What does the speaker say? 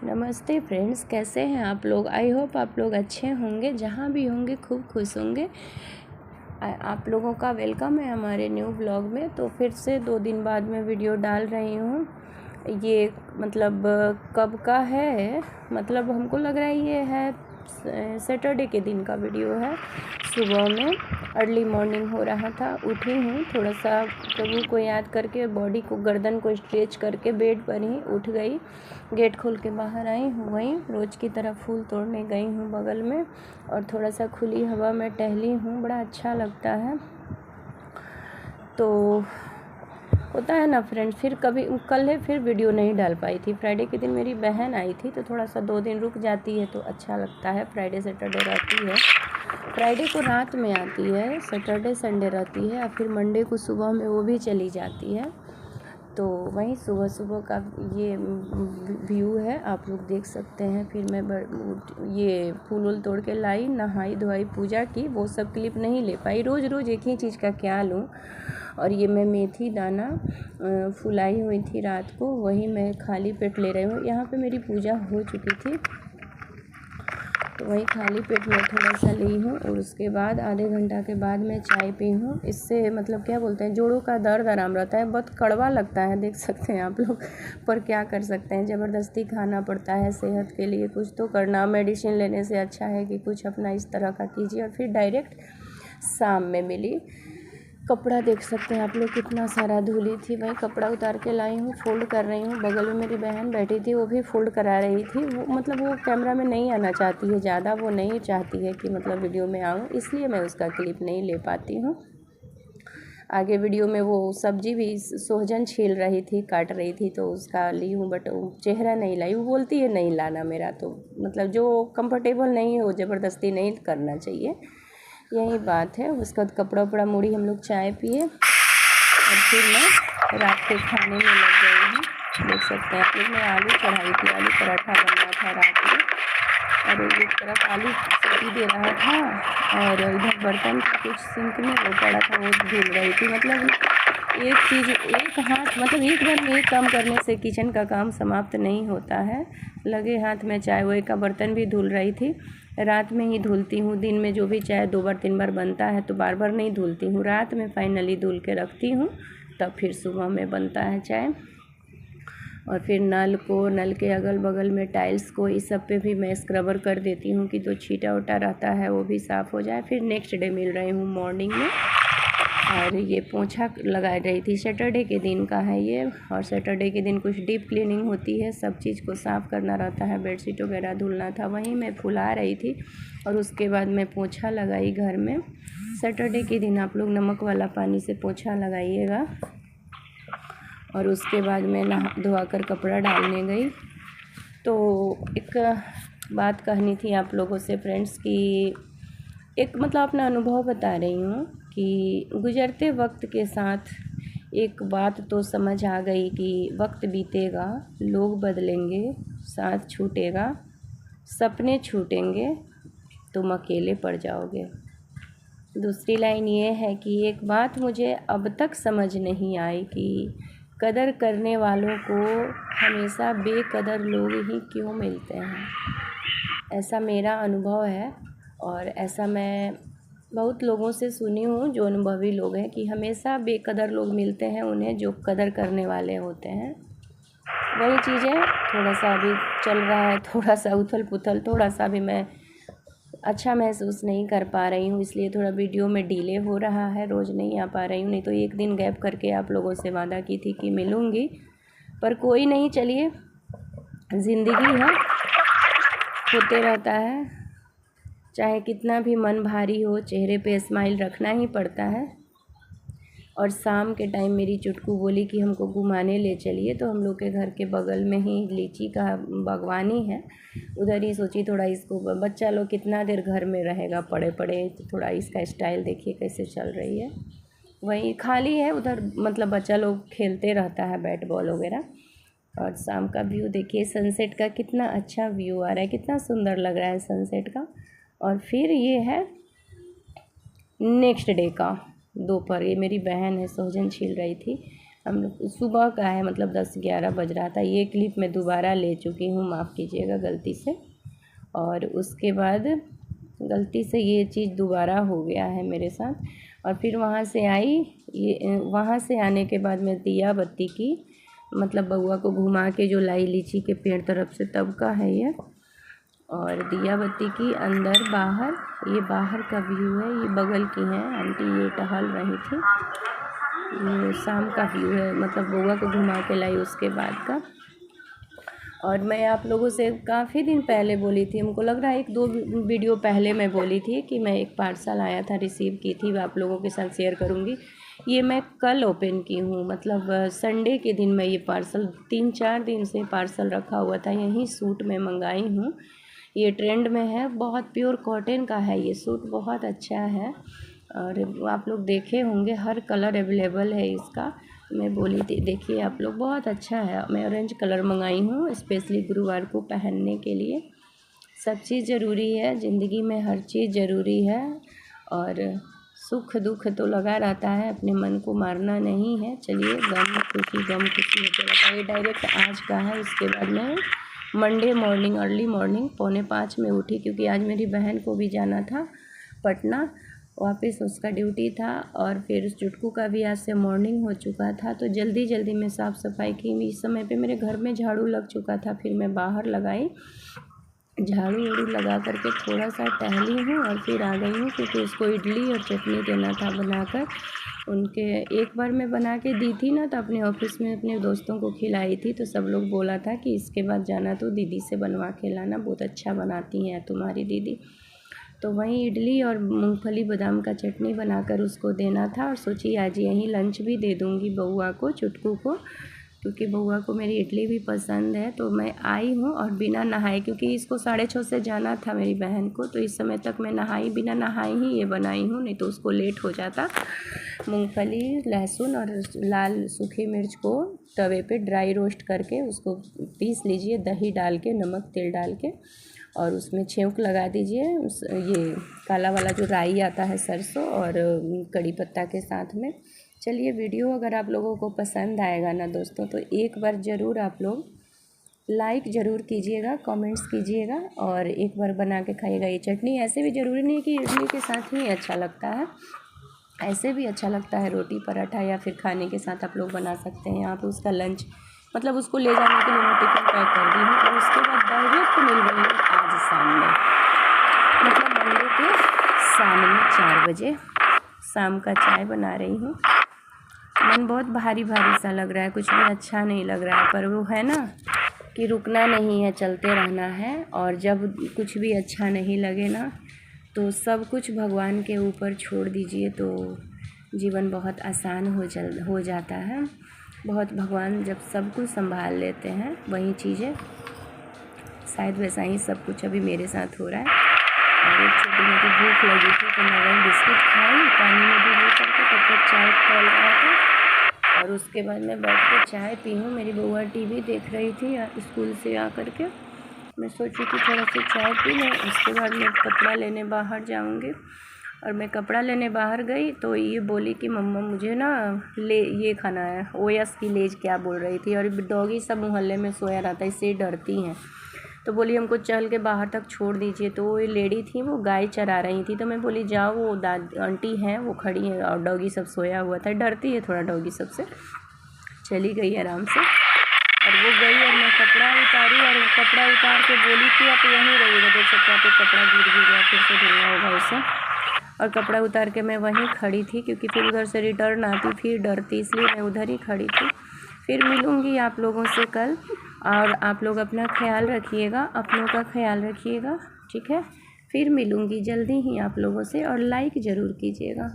नमस्ते फ्रेंड्स, कैसे हैं आप लोग। आई होप आप लोग अच्छे होंगे, जहाँ भी होंगे खूब खुश होंगे। आप लोगों का वेलकम है हमारे न्यू ब्लॉग में। तो फिर से 2 दिन बाद मैं वीडियो डाल रही हूँ। ये मतलब कब का है, मतलब हमको लग रहा है ये है सैटरडे के दिन का वीडियो है। सुबह में अर्ली मॉर्निंग हो रहा था, उठी हूँ, थोड़ा सा प्रभु को याद करके बॉडी को, गर्दन को स्ट्रेच करके बेड पर ही उठ गई। गेट खोल के बाहर आई हूँ, वहीं रोज़ की तरह फूल तोड़ने गई हूँ बगल में, और थोड़ा सा खुली हवा में टहली हूँ, बड़ा अच्छा लगता है। तो होता है ना फ्रेंड्स, फिर कभी कल है फिर वीडियो नहीं डाल पाई थी। फ्राइडे के दिन मेरी बहन आई थी, तो थोड़ा सा 2 दिन रुक जाती है तो अच्छा लगता है। फ्राइडे सैटरडे रहती है, फ्राइडे को रात में आती है, सैटरडे संडे रहती है, और फिर मंडे को सुबह में वो भी चली जाती है। तो वहीं सुबह सुबह का ये व्यू है, आप लोग देख सकते हैं। फिर मैं ये फूल वूल तोड़ के लाई, नहाई धोई, पूजा की, वो सब क्लिप नहीं ले पाई। रोज़ रोज़ एक ही चीज़ का क्या लूँ। और ये मैं मेथी दाना फुलाई हुई थी रात को, वही मैं खाली पेट ले रही हूँ। यहाँ पे मेरी पूजा हो चुकी थी, तो वही खाली पेट में थोड़ा सा ली हूँ, और उसके बाद आधे घंटा के बाद मैं चाय पी हूँ। इससे मतलब क्या बोलते हैं, जोड़ों का दर्द आराम रहता है। बहुत कड़वा लगता है, देख सकते हैं आप लोग, पर क्या कर सकते हैं, ज़बरदस्ती खाना पड़ता है सेहत के लिए। कुछ तो करना, मेडिसिन लेने से अच्छा है कि कुछ अपना इस तरह का कीजिए। और फिर डायरेक्ट शाम में मिली। कपड़ा देख सकते हैं आप लोग, कितना सारा धुली थी, वही कपड़ा उतार के लाई हूँ, फोल्ड कर रही हूँ। बगल में मेरी बहन बैठी थी, वो भी फोल्ड करा रही थी। वो मतलब वो कैमरा में नहीं आना चाहती है ज़्यादा, वो नहीं चाहती है कि मतलब वीडियो में आऊँ, इसलिए मैं उसका क्लिप नहीं ले पाती हूँ। आगे वीडियो में वो सब्जी भी सोहजन छील रही थी, काट रही थी, तो उसका ली हूँ, बट चेहरा नहीं लाई। वो बोलती है नहीं लाना मेरा, तो मतलब जो कंफर्टेबल नहीं हो ज़बरदस्ती नहीं करना चाहिए, यही बात है। उसके बाद कपड़ा उपड़ा मुड़ी, हम लोग चाय पिए, और फिर मैं रात के खाने में लग गई हूँ। देख सकते हैं आप लोग, मैं आलू चढ़ाई थी, आलू पराठा बनना था रात में, और एक तरफ आलू सीटी दे रहा था, और इधर बर्तन कुछ सिंक में वो पड़ा था, वो धुल रही थी। मतलब एक चीज़, एक हाथ, मतलब एक बार में एक काम करने से किचन का काम समाप्त नहीं होता है। लगे हाथ में चाय वाय का बर्तन भी धुल रही थी। रात में ही धुलती हूँ, दिन में जो भी चाय 2 बार 3 बार बनता है तो बार बार नहीं धुलती हूँ। रात में फाइनली धुल के रखती हूँ, तब फिर सुबह में बनता है चाय। और फिर नल के अगल बगल में टाइल्स को, इस सब पे भी मैं स्क्रबर कर देती हूँ कि तो छीटा उटा रहता है वो भी साफ़ हो जाए। फिर नेक्स्ट डे मिल रही हूँ मॉर्निंग में। और ये पोंछा लगा रही थी, सैटरडे के दिन का है ये, और सैटरडे के दिन कुछ डीप क्लीनिंग होती है, सब चीज़ को साफ़ करना रहता है, बेडशीट वगैरह धुलना था, वहीं मैं फुला रही थी। और उसके बाद मैं पोंछा लगाई घर में। सैटरडे के दिन आप लोग नमक वाला पानी से पोंछा लगाइएगा। और उसके बाद मैं नहा धोआ कर कपड़ा डालने गई। तो एक बात कहनी थी आप लोगों से फ्रेंड्स, कि एक मतलब अपना अनुभव बता रही हूँ कि गुज़रते वक्त के साथ एक बात तो समझ आ गई कि वक्त बीतेगा, लोग बदलेंगे, साथ छूटेगा, सपने छूटेंगे, तुम अकेले पड़ जाओगे। दूसरी लाइन ये है कि एक बात मुझे अब तक समझ नहीं आई कि कदर करने वालों को हमेशा बेकदर लोग ही क्यों मिलते हैं। ऐसा मेरा अनुभव है, और ऐसा मैं बहुत लोगों से सुनी हूँ जो अनुभवी लोग हैं, कि हमेशा बेकदर लोग मिलते हैं उन्हें जो कदर करने वाले होते हैं। वही चीज़ें थोड़ा सा अभी चल रहा है, थोड़ा सा उथल पुथल, थोड़ा सा भी मैं अच्छा महसूस नहीं कर पा रही हूँ, इसलिए थोड़ा वीडियो में डिले हो रहा है, रोज़ नहीं आ पा रही हूँ। नहीं तो एक दिन गैप करके आप लोगों से वादा की थी कि मिलूँगी, पर कोई नहीं, चलिए, ज़िंदगी है, होते रहता है। चाहे कितना भी मन भारी हो, चेहरे पे स्माइल रखना ही पड़ता है। और शाम के टाइम मेरी चुटकू बोली कि हमको घुमाने ले चलिए, तो हम लोग के घर के बगल में ही लीची का बागवानी है, उधर ही सोची थोड़ा इसको, बच्चा लोग कितना देर घर में रहेगा पड़े पड़े, तो थोड़ा इसका स्टाइल देखिए कैसे चल रही है, वही खाली है उधर, मतलब बच्चा लोग खेलते रहता है बैट बॉल वगैरह। और शाम का व्यू देखिए, सनसेट का कितना अच्छा व्यू आ रहा है, कितना सुंदर लग रहा है सनसेट का। और फिर ये है नेक्स्ट डे का दोपहर, ये मेरी बहन है, सोहजन छील रही थी, हम लोग सुबह का है, मतलब 10-11 बज रहा था। ये क्लिप मैं दोबारा ले चुकी हूँ, माफ़ कीजिएगा गलती से। और उसके बाद गलती से ये चीज़ दोबारा हो गया है मेरे साथ। और फिर वहाँ से आई, ये वहाँ से आने के बाद मैं दिया बत्ती की, मतलब बउआ को घुमा के जो लाई लीची के पेड़ तरफ से, तब का है ये। और दिया बत्ती की अंदर बाहर, ये बाहर का व्यू है, ये बगल की हैं आंटी, ये टहल रही थी। ये शाम का व्यू है, मतलब बउआ को घुमा के लाई उसके बाद का। और मैं आप लोगों से काफ़ी दिन पहले बोली थी, हमको लग रहा है 1-2 वीडियो पहले मैं बोली थी कि मैं एक पार्सल आया था, रिसीव की थी, आप लोगों के साथ शेयर करूँगी। ये मैं कल ओपन की हूँ, मतलब संडे के दिन मैं ये पार्सल, 3-4 दिन से पार्सल रखा हुआ था। यही सूट मैं मंगाई हूँ, ये ट्रेंड में है, बहुत प्योर कॉटन का है ये सूट, बहुत अच्छा है। और आप लोग देखे होंगे, हर कलर अवेलेबल है इसका। मैं बोली थी, देखिए आप लोग, बहुत अच्छा है। मैं ऑरेंज कलर मंगाई हूँ स्पेशली गुरुवार को पहनने के लिए। सब चीज़ ज़रूरी है ज़िंदगी में, हर चीज़ ज़रूरी है। और सुख दुख तो लगा रहता है, अपने मन को मारना नहीं है। चलिए, गम खुशी होते रहता है। ये डायरेक्ट आज का है। उसके बाद मैं मंडे मॉर्निंग, अर्ली मॉर्निंग 4:45 में उठी, क्योंकि आज मेरी बहन को भी जाना था पटना, वापस उसका ड्यूटी था। और फिर उस चुटकू का भी आज से मॉर्निंग हो चुका था, तो जल्दी जल्दी में साफ़ सफाई की। इस समय पे मेरे घर में झाड़ू लग चुका था, फिर मैं बाहर लगाई, झाड़ू उड़ू लगा करके थोड़ा सा टहली हूँ और फिर आ गई हूँ, क्योंकि उसको इडली और चटनी देना था बनाकर। उनके एक बार मैं बना के दी थी ना, तो अपने ऑफिस में अपने दोस्तों को खिलाई थी, तो सब लोग बोला था कि इसके बाद जाना तो दीदी से बनवा के लाना, बहुत अच्छा बनाती हैं तुम्हारी दीदी। तो वहीं इडली और मूंगफली बादाम का चटनी बनाकर उसको देना था। और सोची आज यहीं लंच भी दे दूँगी बउआ को, चुटकू को, क्योंकि बउआ को मेरी इडली भी पसंद है। तो मैं आई हूँ और बिना नहाए, क्योंकि इसको 6:30 से जाना था मेरी बहन को, तो इस समय तक मैं बिना नहाए ही ये बनाई हूँ, नहीं तो उसको लेट हो जाता। मूंगफली, लहसुन और लाल सूखी मिर्च को तवे पे ड्राई रोस्ट करके उसको पीस लीजिए, दही डाल के, नमक तेल डाल के, और उसमें छौंक लगा दीजिए ये काला वाला जो राई आता है, सरसों और कड़ी पत्ता के साथ में। चलिए, वीडियो अगर आप लोगों को पसंद आएगा ना दोस्तों, तो एक बार ज़रूर आप लोग लाइक ज़रूर कीजिएगा, कमेंट्स कीजिएगा और एक बार बना के खाइएगा। ये चटनी ऐसे भी ज़रूरी नहीं कि इडली के साथ ही अच्छा लगता है, ऐसे भी अच्छा लगता है, रोटी पराठा या फिर खाने के साथ आप लोग बना सकते हैं। यहाँ पे उसका लंच, मतलब उसको ले जाने के लिए मैं टिफ़िन पैक कर दी हूँ। और उसके बाद डायरेक्ट मिल रही हूँ आज शाम में, मतलब मंडे के शाम में 4 बजे शाम का चाय बना रही हूँ। मन बहुत भारी भारी सा लग रहा है, कुछ भी अच्छा नहीं लग रहा है, पर वो है ना कि रुकना नहीं है, चलते रहना है। और जब कुछ भी अच्छा नहीं लगे ना, तो सब कुछ भगवान के ऊपर छोड़ दीजिए, तो जीवन बहुत आसान हो जाता है। बहुत भगवान जब सब कुछ संभाल लेते हैं, वही चीज़ें शायद वैसा ही सब कुछ अभी मेरे साथ हो रहा है। और एक छोटी मोटी भूख लगी थी, तो मैं वही बिस्किट खाई, पानी में भिगो करके, तब तक चाय खोल रहा था। और उसके बाद मैं बैठ के चाय पी हूँ। मेरी बउआ टीवी देख रही थी स्कूल से आ कर के, मैं सोची कि थोड़ा सा चाय पी लें। उसके बाद मैं कपड़ा लेने बाहर जाऊँगी। और मैं कपड़ा लेने बाहर गई तो ये बोली कि मम्मा मुझे ना ये खाना है, ओयस की लेज क्या बोल रही थी। और डॉगी सब मोहल्ले में सोया रहता है, इससे डरती हैं, तो बोली हमको चल के बाहर तक छोड़ दीजिए। तो वो लेडी थी, वो गाय चरा रही थी, तो मैं बोली जाओ, वो आंटी हैं वो खड़ी हैं और डॉगी सब सोया हुआ था, डरती है थोड़ा डॉगी सबसे। चली गई आराम से, और वो गई और मैं कपड़ा उतारी, और कपड़ा उतार के बोली कि आप यहीं रहिएगा, देख सकते हैं आप, कपड़ा गिर गया, फिर से धुलना होगा उसे। और कपड़ा उतार के मैं वहीं खड़ी थी, क्योंकि फिर उधर से रिटर्न आती फिर डरती, इसलिए मैं उधर ही खड़ी थी। फिर मिलूँगी आप लोगों से कल, और आप लोग अपना ख्याल रखिएगा, अपनों का ख्याल रखिएगा, ठीक है। फिर मिलूँगी जल्दी ही आप लोगों से, और लाइक ज़रूर कीजिएगा।